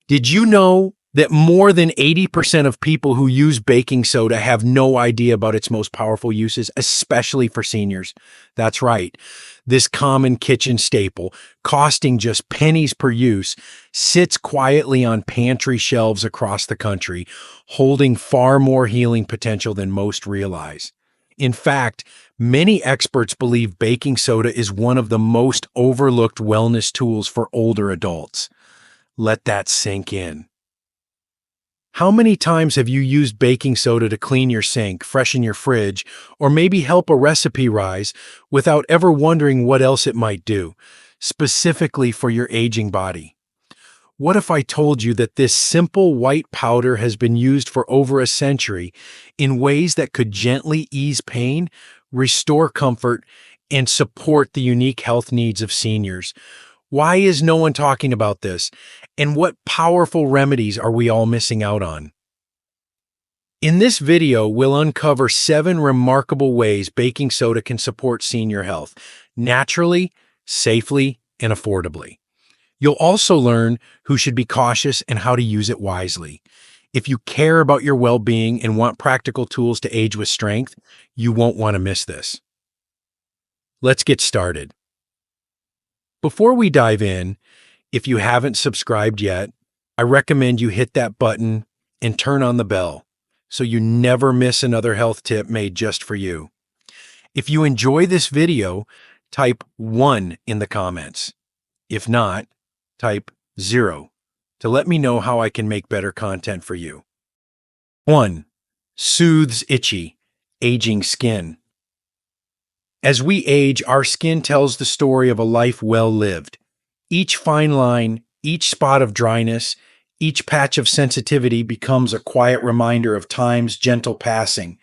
Did you know that more than 80% of people who use baking soda have no idea about its most powerful uses, especially for seniors? That's right. This common kitchen staple, costing just pennies per use, sits quietly on pantry shelves across the country, holding far more healing potential than most realize. In fact, many experts believe baking soda is one of the most overlooked wellness tools for older adults. Let that sink in. How many times have you used baking soda to clean your sink, freshen your fridge, or maybe help a recipe rise without ever wondering what else it might do, specifically for your aging body? What if I told you that this simple white powder has been used for over a century in ways that could gently ease pain, restore comfort, and support the unique health needs of seniors? Why is no one talking about this? And what powerful remedies are we all missing out on? In this video, we'll uncover 7 remarkable ways baking soda can support senior health, naturally, safely, and affordably. You'll also learn who should be cautious and how to use it wisely. If you care about your well-being and want practical tools to age with strength, you won't want to miss this. Let's get started. Before we dive in, if you haven't subscribed yet, I recommend you hit that button and turn on the bell so you never miss another health tip made just for you. If you enjoy this video, type 1 in the comments. If not, type 0 to let me know how I can make better content for you. 1. Soothes itchy, aging skin. As we age, our skin tells the story of a life well lived. Each fine line, each spot of dryness, each patch of sensitivity becomes a quiet reminder of time's gentle passing.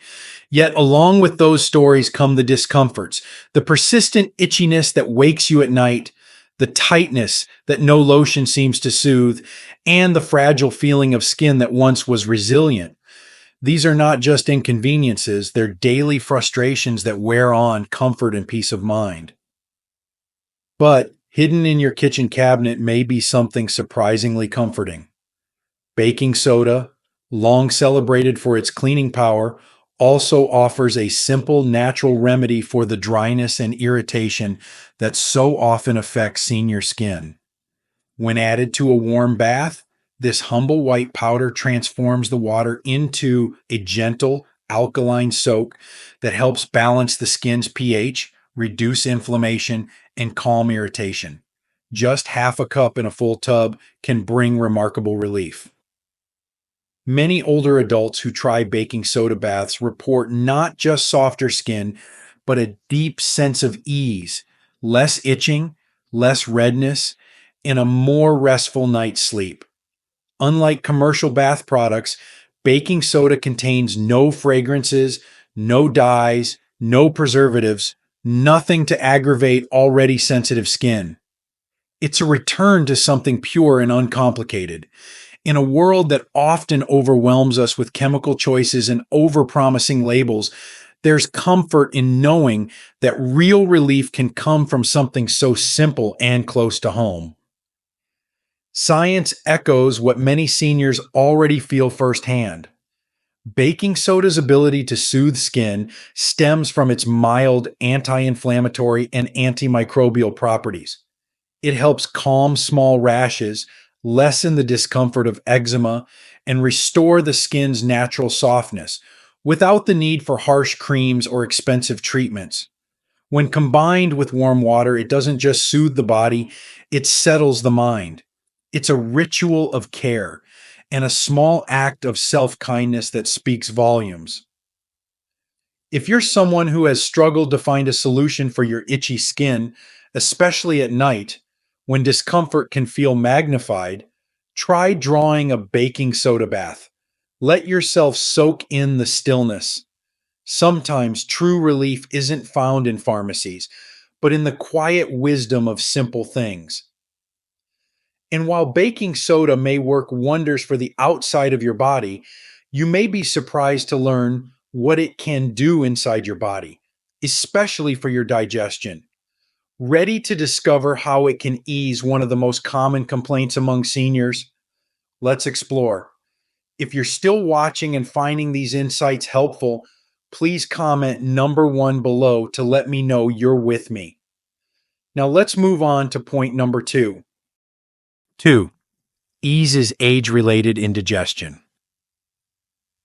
Yet along with those stories come the discomforts, the persistent itchiness that wakes you at night, the tightness that no lotion seems to soothe, and the fragile feeling of skin that once was resilient. These are not just inconveniences, they're daily frustrations that wear on comfort and peace of mind. But hidden in your kitchen cabinet may be something surprisingly comforting. Baking soda, long celebrated for its cleaning power, also offers a simple, natural remedy for the dryness and irritation that so often affects senior skin. When added to a warm bath, this humble white powder transforms the water into a gentle, alkaline soak that helps balance the skin's pH, reduce inflammation, and calm irritation. Just half a cup in a full tub can bring remarkable relief. Many older adults who try baking soda baths report not just softer skin, but a deep sense of ease, less itching, less redness, and a more restful night's sleep. Unlike commercial bath products, baking soda contains no fragrances, no dyes, no preservatives, nothing to aggravate already sensitive skin. It's a return to something pure and uncomplicated. In a world that often overwhelms us with chemical choices and overpromising labels, there's comfort in knowing that real relief can come from something so simple and close to home. Science echoes what many seniors already feel firsthand. Baking soda's ability to soothe skin stems from its mild anti-inflammatory and antimicrobial properties. It helps calm small rashes, lessen the discomfort of eczema, and restore the skin's natural softness without the need for harsh creams or expensive treatments. When combined with warm water, it doesn't just soothe the body, it settles the mind. It's a ritual of care and a small act of self-kindness that speaks volumes. If you're someone who has struggled to find a solution for your itchy skin, especially at night, when discomfort can feel magnified, try drawing a baking soda bath. Let yourself soak in the stillness. Sometimes true relief isn't found in pharmacies, but in the quiet wisdom of simple things. And while baking soda may work wonders for the outside of your body, you may be surprised to learn what it can do inside your body, especially for your digestion. Ready to discover how it can ease one of the most common complaints among seniors? Let's explore. If you're still watching and finding these insights helpful, please comment number 1 below to let me know you're with me. Now let's move on to point number 2. 2. Eases age-related indigestion.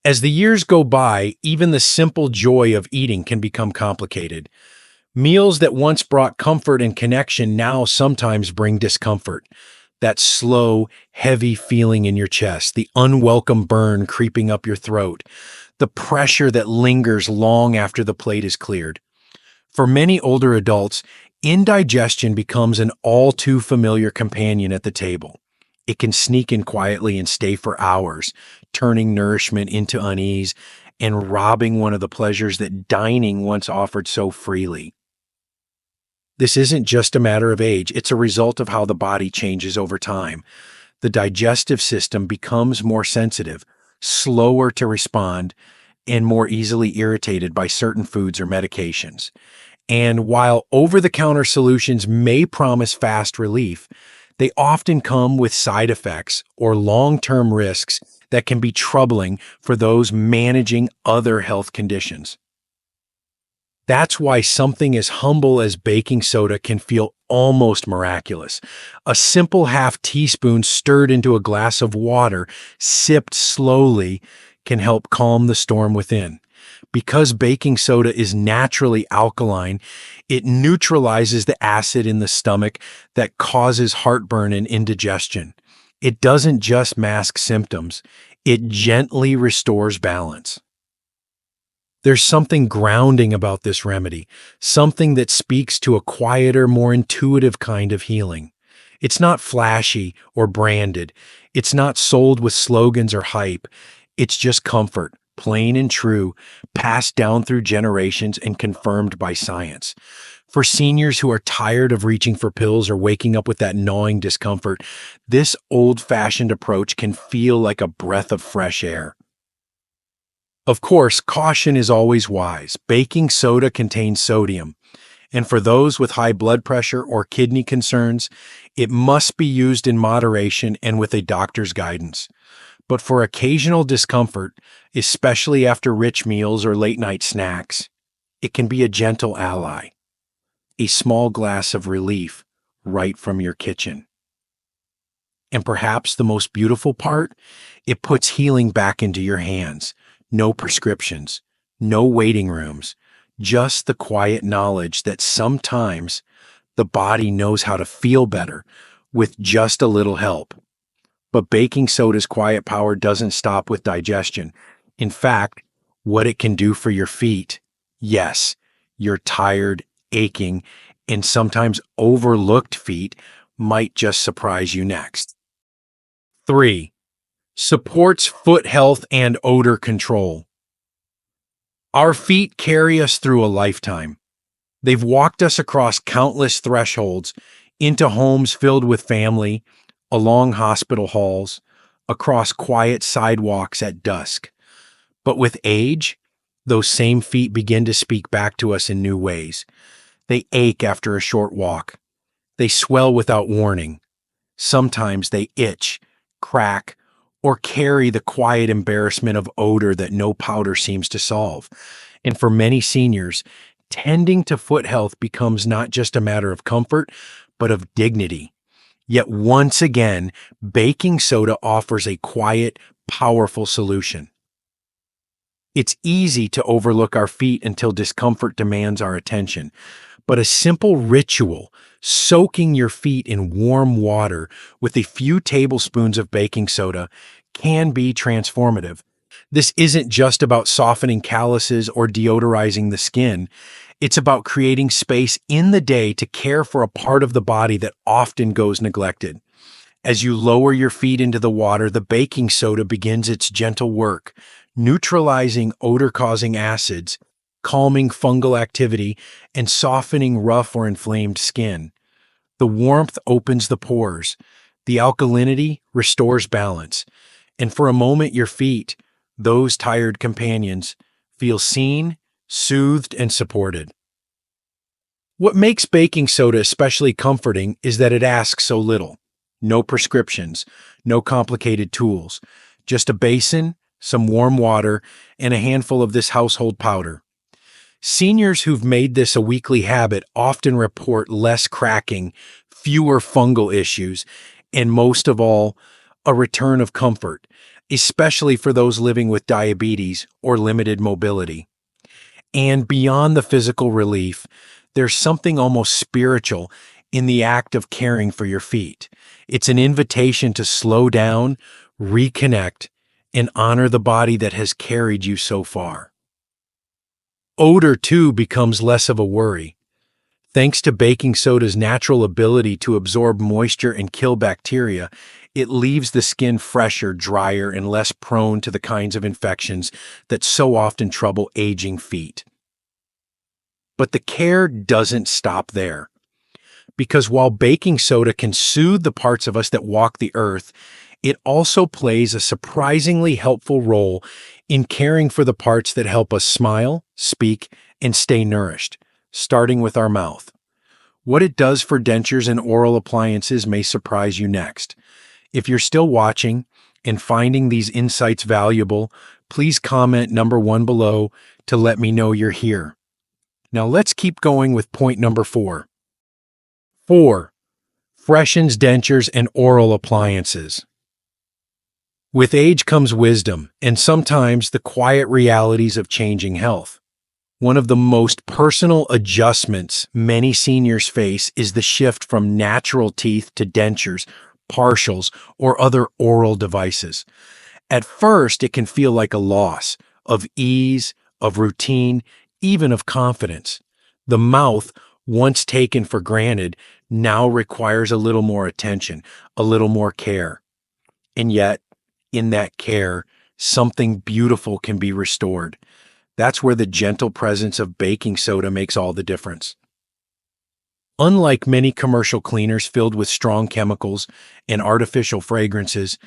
As the years go by, even the simple joy of eating can become complicated. Meals that once brought comfort and connection now sometimes bring discomfort. That slow, heavy feeling in your chest, the unwelcome burn creeping up your throat, the pressure that lingers long after the plate is cleared. For many older adults, indigestion becomes an all too familiar companion at the table. It can sneak in quietly and stay for hours, turning nourishment into unease and robbing one of the pleasures that dining once offered so freely. This isn't just a matter of age, it's a result of how the body changes over time. The digestive system becomes more sensitive, slower to respond, and more easily irritated by certain foods or medications. And while over-the-counter solutions may promise fast relief, they often come with side effects or long-term risks that can be troubling for those managing other health conditions. That's why something as humble as baking soda can feel almost miraculous. A simple half teaspoon stirred into a glass of water, sipped slowly, can help calm the storm within. Because baking soda is naturally alkaline, it neutralizes the acid in the stomach that causes heartburn and indigestion. It doesn't just mask symptoms, it gently restores balance. There's something grounding about this remedy, something that speaks to a quieter, more intuitive kind of healing. It's not flashy or branded. It's not sold with slogans or hype. It's just comfort, plain and true, passed down through generations and confirmed by science. For seniors who are tired of reaching for pills or waking up with that gnawing discomfort, this old-fashioned approach can feel like a breath of fresh air. Of course, caution is always wise. Baking soda contains sodium, and for those with high blood pressure or kidney concerns, it must be used in moderation and with a doctor's guidance. But for occasional discomfort, especially after rich meals or late-night snacks, it can be a gentle ally, a small glass of relief right from your kitchen. And perhaps the most beautiful part, it puts healing back into your hands. No prescriptions, no waiting rooms, just the quiet knowledge that sometimes the body knows how to feel better with just a little help. But baking soda's quiet power doesn't stop with digestion. In fact, what it can do for your feet, yes, your tired, aching, and sometimes overlooked feet might just surprise you next. 3. Supports foot health and odor control. Our feet carry us through a lifetime. They've walked us across countless thresholds, into homes filled with family, along hospital halls, across quiet sidewalks at dusk. But with age, those same feet begin to speak back to us in new ways. They ache after a short walk. They swell without warning. Sometimes they itch, crack, or carry the quiet embarrassment of odor that no powder seems to solve. And for many seniors, tending to foot health becomes not just a matter of comfort, but of dignity. Yet once again, baking soda offers a quiet, powerful solution. It's easy to overlook our feet until discomfort demands our attention, but a simple ritual, soaking your feet in warm water with a few tablespoons of baking soda, can be transformative. This isn't just about softening calluses or deodorizing the skin. It's about creating space in the day to care for a part of the body that often goes neglected. As you lower your feet into the water, the baking soda begins its gentle work, neutralizing odor-causing acids, calming fungal activity, and softening rough or inflamed skin. The warmth opens the pores. The alkalinity restores balance. And for a moment, your feet, those tired companions, feel seen, soothed, and supported. What makes baking soda especially comforting is that it asks so little. No prescriptions, no complicated tools, just a basin, some warm water, and a handful of this household powder. Seniors who've made this a weekly habit often report less cracking, fewer fungal issues, and most of all, a return of comfort, especially for those living with diabetes or limited mobility. And beyond the physical relief, there's something almost spiritual in the act of caring for your feet. It's an invitation to slow down, reconnect, and honor the body that has carried you so far. Odor, too, becomes less of a worry. Thanks to baking soda's natural ability to absorb moisture and kill bacteria, it leaves the skin fresher, drier, and less prone to the kinds of infections that so often trouble aging feet. But the care doesn't stop there. Because while baking soda can soothe the parts of us that walk the earth, it also plays a surprisingly helpful role in caring for the parts that help us smile, speak, and stay nourished, starting with our mouth. What it does for dentures and oral appliances may surprise you next. If you're still watching and finding these insights valuable, please comment number 1 below to let me know you're here. Now let's keep going with point number 4. 4. Freshens dentures and oral appliances. With age comes wisdom, and sometimes the quiet realities of changing health. One of the most personal adjustments many seniors face is the shift from natural teeth to dentures, partials, or other oral devices. At first, it can feel like a loss of ease, of routine, even of confidence. The mouth, once taken for granted, now requires a little more attention, a little more care. And yet, in that care, something beautiful can be restored. That's where the gentle presence of baking soda makes all the difference. Unlike many commercial cleaners filled with strong chemicals and artificial fragrances,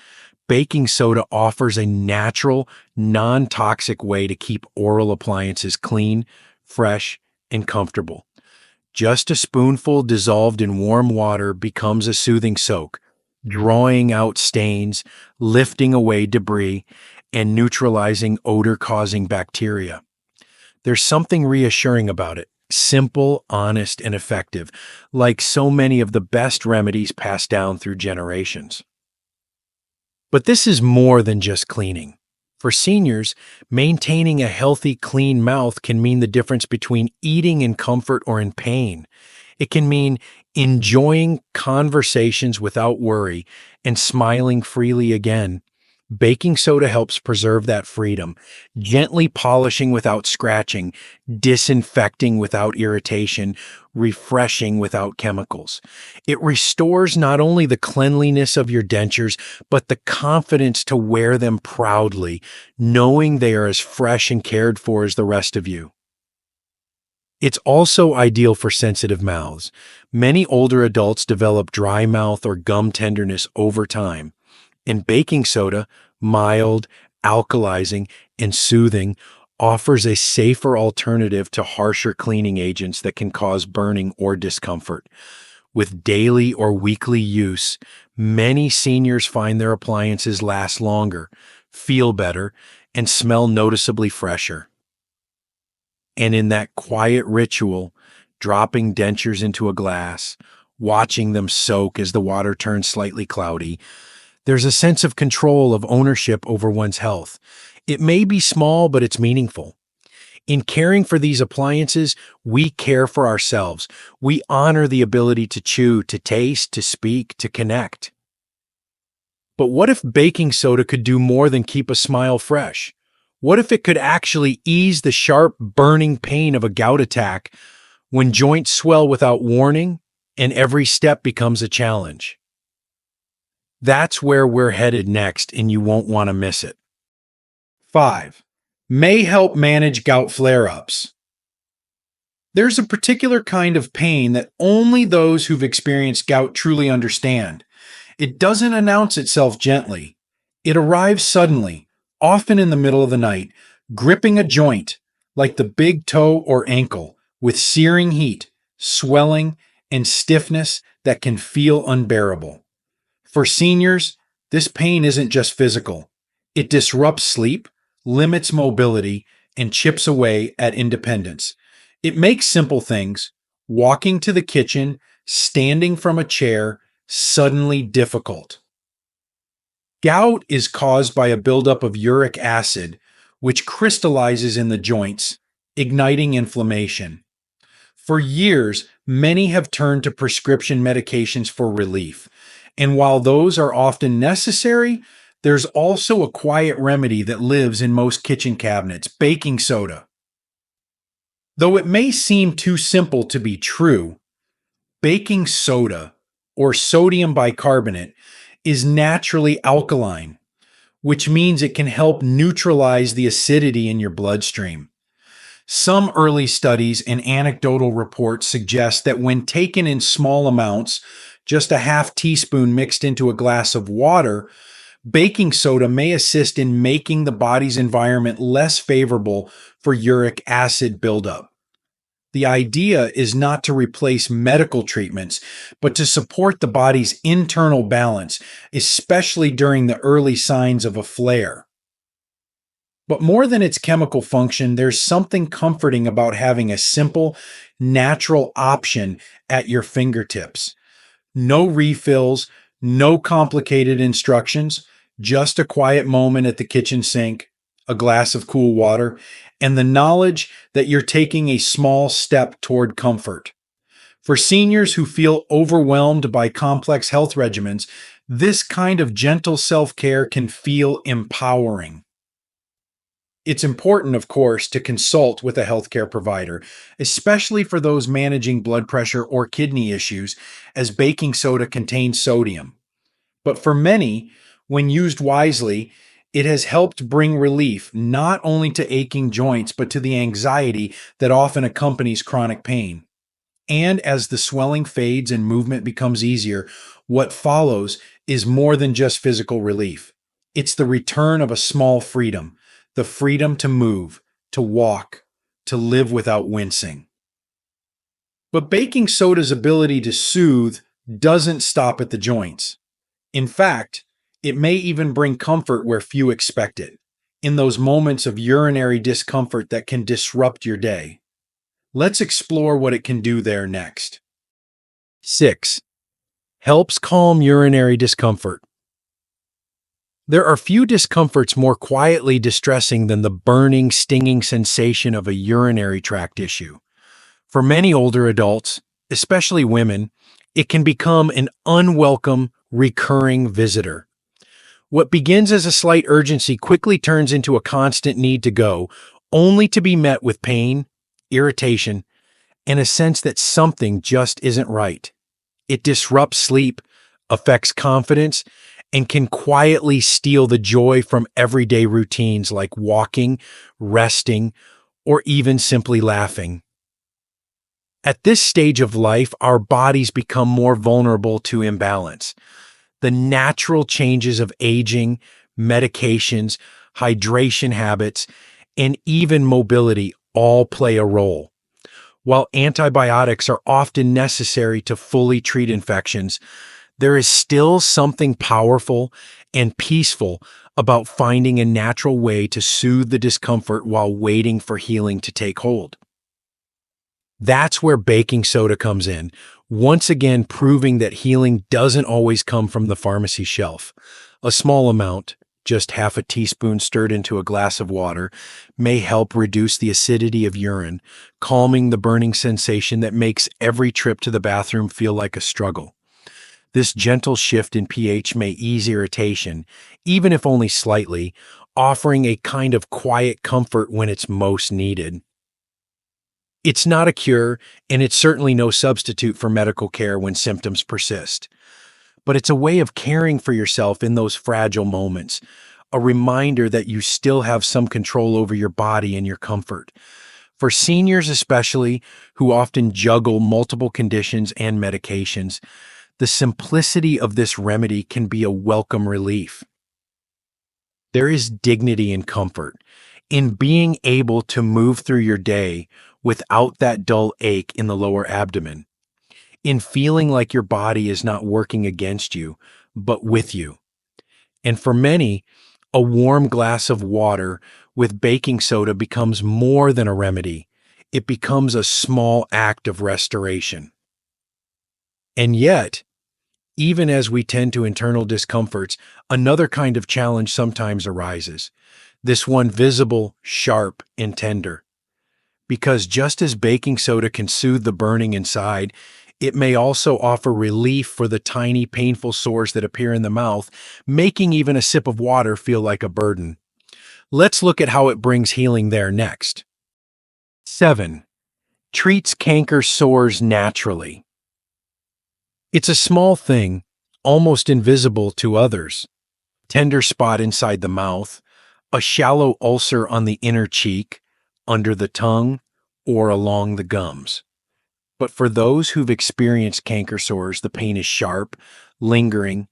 baking soda offers a natural, non-toxic way to keep oral appliances clean, fresh, and comfortable. Just a spoonful dissolved in warm water becomes a soothing soak, drawing out stains, lifting away debris, and neutralizing odor-causing bacteria. There's something reassuring about it, simple, honest, and effective, like so many of the best remedies passed down through generations. But this is more than just cleaning. For seniors, maintaining a healthy, clean mouth can mean the difference between eating in comfort or in pain. It can mean enjoying conversations without worry and smiling freely again. Baking soda helps preserve that freedom, gently polishing without scratching, disinfecting without irritation, refreshing without chemicals. It restores not only the cleanliness of your dentures, but the confidence to wear them proudly, knowing they are as fresh and cared for as the rest of you. It's also ideal for sensitive mouths. Many older adults develop dry mouth or gum tenderness over time. And baking soda, mild, alkalizing, and soothing, offers a safer alternative to harsher cleaning agents that can cause burning or discomfort. With daily or weekly use, many seniors find their appliances last longer, feel better, and smell noticeably fresher. And in that quiet ritual, dropping dentures into a glass, watching them soak as the water turns slightly cloudy, there's a sense of control, of ownership over one's health. It may be small, but it's meaningful. In caring for these appliances, we care for ourselves. We honor the ability to chew, to taste, to speak, to connect. But what if baking soda could do more than keep a smile fresh? What if it could actually ease the sharp, burning pain of a gout attack when joints swell without warning and every step becomes a challenge? That's where we're headed next, and you won't want to miss it. 5. May help manage gout flare-ups. There's a particular kind of pain that only those who've experienced gout truly understand. It doesn't announce itself gently. It arrives suddenly, often in the middle of the night, gripping a joint, like the big toe or ankle, with searing heat, swelling, and stiffness that can feel unbearable. For seniors, this pain isn't just physical. It disrupts sleep, limits mobility, and chips away at independence. It makes simple things, walking to the kitchen, standing from a chair, suddenly difficult. Gout is caused by a buildup of uric acid, which crystallizes in the joints, igniting inflammation. For years, many have turned to prescription medications for relief. And while those are often necessary, there's also a quiet remedy that lives in most kitchen cabinets: baking soda. Though it may seem too simple to be true, baking soda, or sodium bicarbonate, is naturally alkaline, which means it can help neutralize the acidity in your bloodstream. Some early studies and anecdotal reports suggest that when taken in small amounts, just a half teaspoon mixed into a glass of water, baking soda may assist in making the body's environment less favorable for uric acid buildup. The idea is not to replace medical treatments, but to support the body's internal balance, especially during the early signs of a flare. But more than its chemical function, there's something comforting about having a simple, natural option at your fingertips. No refills, no complicated instructions, just a quiet moment at the kitchen sink, a glass of cool water, and the knowledge that you're taking a small step toward comfort. For seniors who feel overwhelmed by complex health regimens, this kind of gentle self-care can feel empowering. It's important, of course, to consult with a healthcare provider, especially for those managing blood pressure or kidney issues, as baking soda contains sodium. But for many, when used wisely, it has helped bring relief not only to aching joints, but to the anxiety that often accompanies chronic pain. And as the swelling fades and movement becomes easier, what follows is more than just physical relief. It's the return of a small freedom, the freedom to move, to walk, to live without wincing. But baking soda's ability to soothe doesn't stop at the joints. In fact, it may even bring comfort where few expect it, in those moments of urinary discomfort that can disrupt your day. Let's explore what it can do there next. 6. Helps calm urinary discomfort. There are few discomforts more quietly distressing than the burning, stinging sensation of a urinary tract issue. For many older adults, especially women, it can become an unwelcome, recurring visitor. What begins as a slight urgency quickly turns into a constant need to go, only to be met with pain, irritation, and a sense that something just isn't right. It disrupts sleep, affects confidence, and can quietly steal the joy from everyday routines like walking, resting, or even simply laughing. At this stage of life, our bodies become more vulnerable to imbalance. The natural changes of aging, medications, hydration habits, and even mobility all play a role. While antibiotics are often necessary to fully treat infections, there is still something powerful and peaceful about finding a natural way to soothe the discomfort while waiting for healing to take hold. That's where baking soda comes in, once again proving that healing doesn't always come from the pharmacy shelf. A small amount, just half a teaspoon stirred into a glass of water, may help reduce the acidity of urine, calming the burning sensation that makes every trip to the bathroom feel like a struggle. This gentle shift in pH may ease irritation, even if only slightly, offering a kind of quiet comfort when it's most needed. It's not a cure, and it's certainly no substitute for medical care when symptoms persist. But it's a way of caring for yourself in those fragile moments, a reminder that you still have some control over your body and your comfort. For seniors especially, who often juggle multiple conditions and medications, the simplicity of this remedy can be a welcome relief. There is dignity and comfort in being able to move through your day without that dull ache in the lower abdomen, in feeling like your body is not working against you, but with you. And for many, a warm glass of water with baking soda becomes more than a remedy. It becomes a small act of restoration. And yet, even as we tend to internal discomforts, another kind of challenge sometimes arises. This one visible, sharp, and tender. Because just as baking soda can soothe the burning inside, it may also offer relief for the tiny, painful sores that appear in the mouth, making even a sip of water feel like a burden. Let's look at how it brings healing there next. 7. Treats canker sores naturally. It's a small thing, almost invisible to others. Tender spot inside the mouth, a shallow ulcer on the inner cheek, under the tongue, or along the gums. But for those who've experienced canker sores, the pain is sharp, lingering,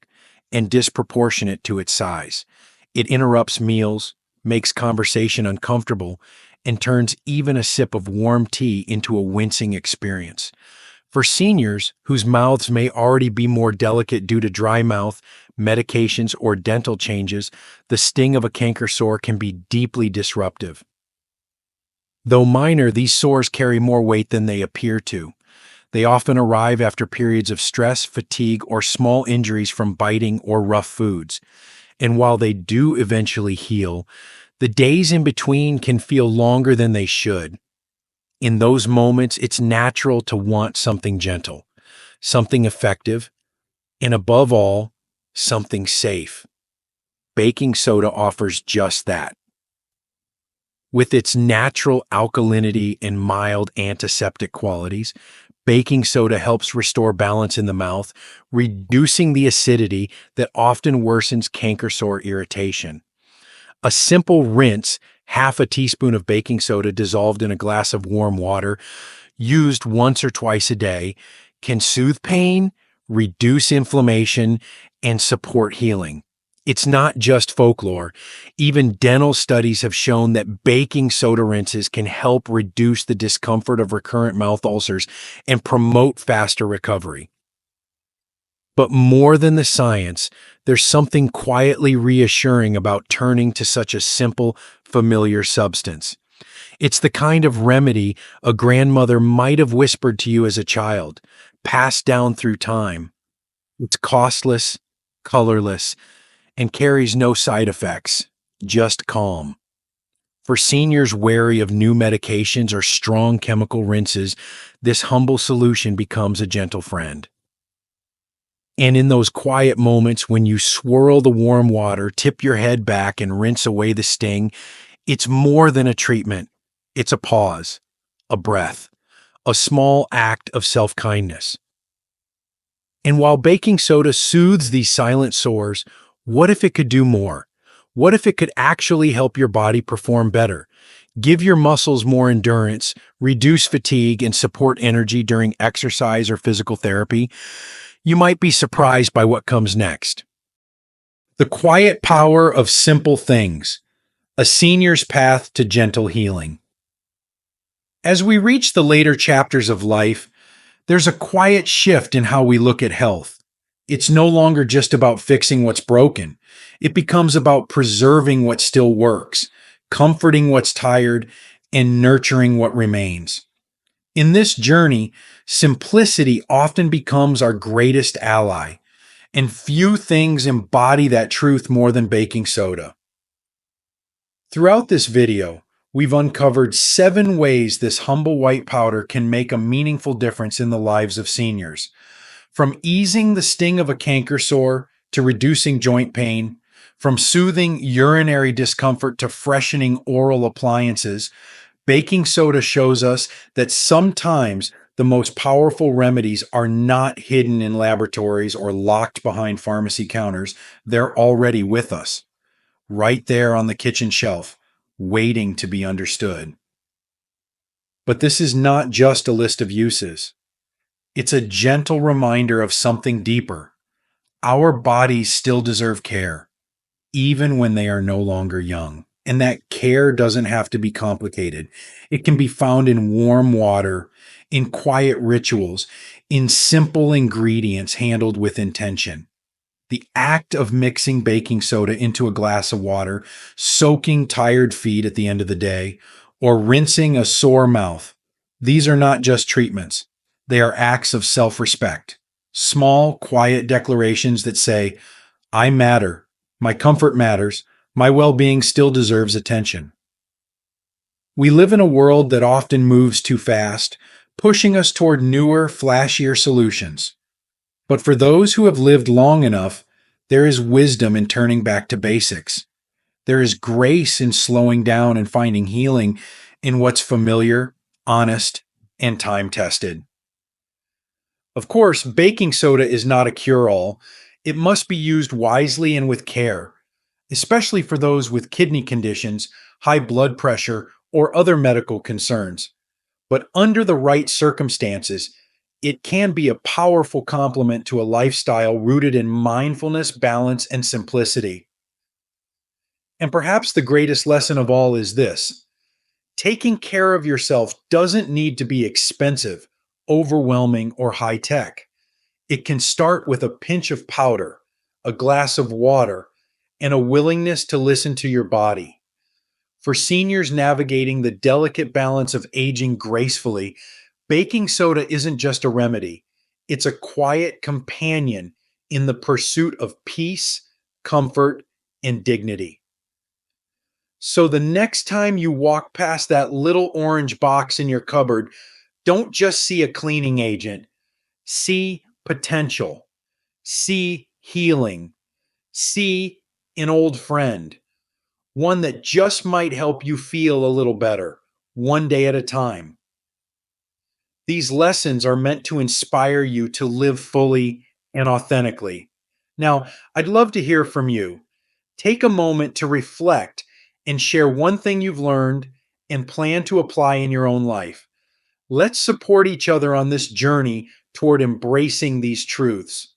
and disproportionate to its size. It interrupts meals, makes conversation uncomfortable, and turns even a sip of warm tea into a wincing experience. For seniors whose mouths may already be more delicate due to dry mouth, medications, or dental changes, the sting of a canker sore can be deeply disruptive. Though minor, these sores carry more weight than they appear to. They often arrive after periods of stress, fatigue, or small injuries from biting or rough foods. And while they do eventually heal, the days in between can feel longer than they should. In those moments, it's natural to want something gentle, something effective, and above all, something safe. Baking soda offers just that. With its natural alkalinity and mild antiseptic qualities, baking soda helps restore balance in the mouth, reducing the acidity that often worsens canker sore irritation. A simple rinse, half a teaspoon of baking soda dissolved in a glass of warm water, used once or twice a day, can soothe pain, reduce inflammation, and support healing. It's not just folklore. Even dental studies have shown that baking soda rinses can help reduce the discomfort of recurrent mouth ulcers and promote faster recovery. But more than the science, there's something quietly reassuring about turning to such a simple, familiar substance. It's the kind of remedy a grandmother might have whispered to you as a child, passed down through time. It's costless, colorless, and carries no side effects, just calm. For seniors wary of new medications or strong chemical rinses, this humble solution becomes a gentle friend. And in those quiet moments when you swirl the warm water, tip your head back, and rinse away the sting, it's more than a treatment. It's a pause, a breath, a small act of self-kindness. And while baking soda soothes these silent sores, what if it could do more? What if it could actually help your body perform better? Give your muscles more endurance, reduce fatigue, and support energy during exercise or physical therapy? You might be surprised by what comes next. The quiet power of simple things, a senior's path to gentle healing. As we reach the later chapters of life, there's a quiet shift in how we look at health. It's no longer just about fixing what's broken. It becomes about preserving what still works, comforting what's tired, and nurturing what remains. In this journey, simplicity often becomes our greatest ally, and few things embody that truth more than baking soda. Throughout this video, we've uncovered 7 ways this humble white powder can make a meaningful difference in the lives of seniors. From easing the sting of a canker sore to reducing joint pain, from soothing urinary discomfort to freshening oral appliances, baking soda shows us that sometimes the most powerful remedies are not hidden in laboratories or locked behind pharmacy counters. They're already with us, right there on the kitchen shelf, waiting to be understood. But this is not just a list of uses. It's a gentle reminder of something deeper. Our bodies still deserve care, even when they are no longer young. And that care doesn't have to be complicated. It can be found in warm water, in quiet rituals, in simple ingredients handled with intention. The act of mixing baking soda into a glass of water, soaking tired feet at the end of the day, or rinsing a sore mouth. These are not just treatments. They are acts of self-respect. Small, quiet declarations that say, I matter, my comfort matters, my well-being still deserves attention. We live in a world that often moves too fast, pushing us toward newer, flashier solutions. But for those who have lived long enough, there is wisdom in turning back to basics. There is grace in slowing down and finding healing in what's familiar, honest, and time-tested. Of course, baking soda is not a cure-all. It must be used wisely and with care, especially for those with kidney conditions, high blood pressure, or other medical concerns. But under the right circumstances, it can be a powerful complement to a lifestyle rooted in mindfulness, balance, and simplicity. And perhaps the greatest lesson of all is this: taking care of yourself doesn't need to be expensive, overwhelming, or high tech. It can start with a pinch of powder, a glass of water, and a willingness to listen to your body. For seniors navigating the delicate balance of aging gracefully, baking soda isn't just a remedy. It's a quiet companion in the pursuit of peace, comfort, and dignity. So the next time you walk past that little orange box in your cupboard, don't just see a cleaning agent. See potential. See healing. See an old friend. One that just might help you feel a little better, one day at a time. These lessons are meant to inspire you to live fully and authentically. Now, I'd love to hear from you. Take a moment to reflect and share one thing you've learned and plan to apply in your own life. Let's support each other on this journey toward embracing these truths.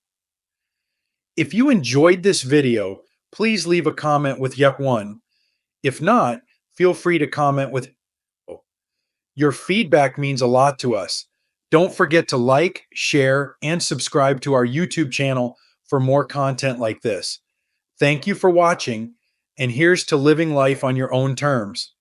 If you enjoyed this video, please leave a comment with Yep One. If not, feel free to comment with your feedback means a lot to us. Don't forget to like, share, and subscribe to our YouTube channel for more content like this. Thank you for watching, and here's to living life on your own terms.